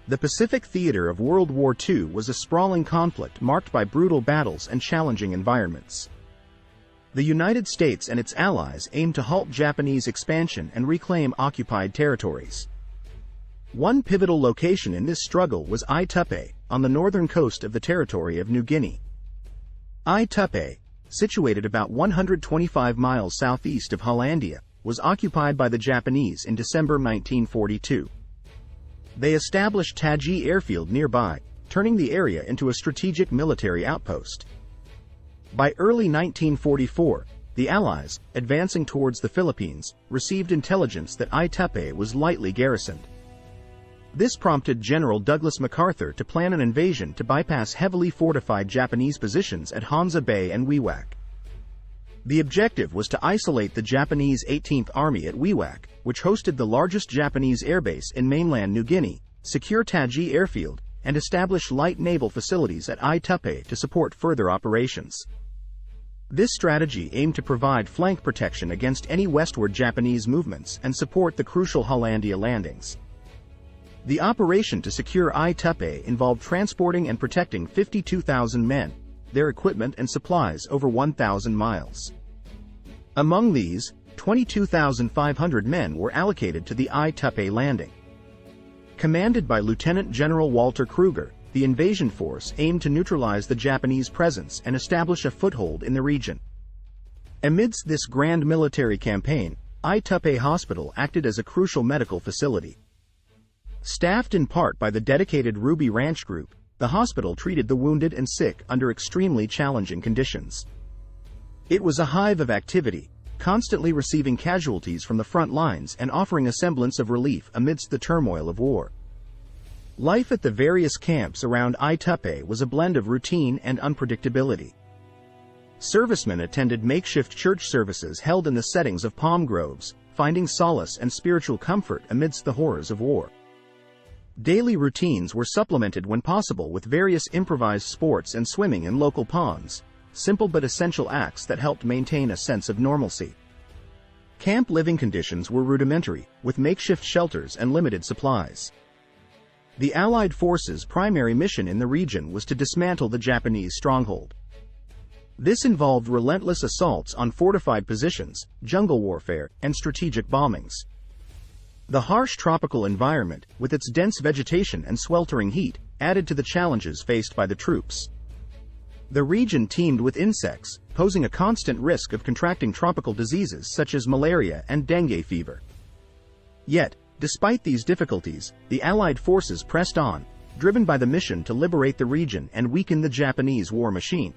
The Pacific theater of World War II was a sprawling conflict marked by brutal battles and challenging environments. The United States and its allies aimed to halt Japanese expansion and reclaim occupied territories. One pivotal location in this struggle was Aitape, on the northern coast of the Territory of New Guinea. Aitape, situated about 125 miles southeast of Hollandia, was occupied by the Japanese in December 1942. They established Tadji Airfield nearby, turning the area into a strategic military outpost. By early 1944, the Allies, advancing towards the Philippines, received intelligence that Aitape was lightly garrisoned. This prompted General Douglas MacArthur to plan an invasion to bypass heavily fortified Japanese positions at Hansa Bay and Wewak. The objective was to isolate the Japanese 18th Army at Wewak, which hosted the largest Japanese airbase in mainland New Guinea, secure Tadji Airfield, and establish light naval facilities at Aitape to support further operations. This strategy aimed to provide flank protection against any westward Japanese movements and support the crucial Hollandia landings. The operation to secure Aitape involved transporting and protecting 52,000 men, their equipment and supplies over 1,000 miles. Among these, 22,500 men were allocated to the Aitape landing. Commanded by Lieutenant General Walter Kruger, the invasion force aimed to neutralize the Japanese presence and establish a foothold in the region. Amidst this grand military campaign, Aitape Hospital acted as a crucial medical facility. Staffed in part by the dedicated Ruby Ranch Group, the hospital treated the wounded and sick under extremely challenging conditions. It was a hive of activity, constantly receiving casualties from the front lines and offering a semblance of relief amidst the turmoil of war. Life at the various camps around Aitape was a blend of routine and unpredictability. Servicemen attended makeshift church services held in the settings of palm groves, finding solace and spiritual comfort amidst the horrors of war. Daily routines were supplemented when possible with various improvised sports and swimming in local ponds, simple but essential acts that helped maintain a sense of normalcy. Camp living conditions were rudimentary, with makeshift shelters and limited supplies. The Allied forces' primary mission in the region was to dismantle the Japanese stronghold. This involved relentless assaults on fortified positions, jungle warfare, and strategic bombings. The harsh tropical environment, with its dense vegetation and sweltering heat, added to the challenges faced by the troops. The region teemed with insects, posing a constant risk of contracting tropical diseases such as malaria and dengue fever. Yet, despite these difficulties, the Allied forces pressed on, driven by the mission to liberate the region and weaken the Japanese war machine.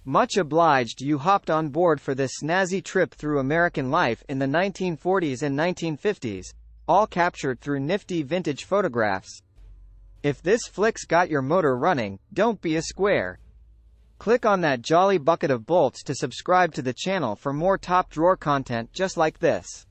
Much obliged you hopped on board for this snazzy trip through American life in the 1940s and 1950s, all captured through nifty vintage photographs. If this flick's got your motor running, don't be a square. Click on that jolly bucket of bolts to subscribe to the channel for more top drawer content just like this.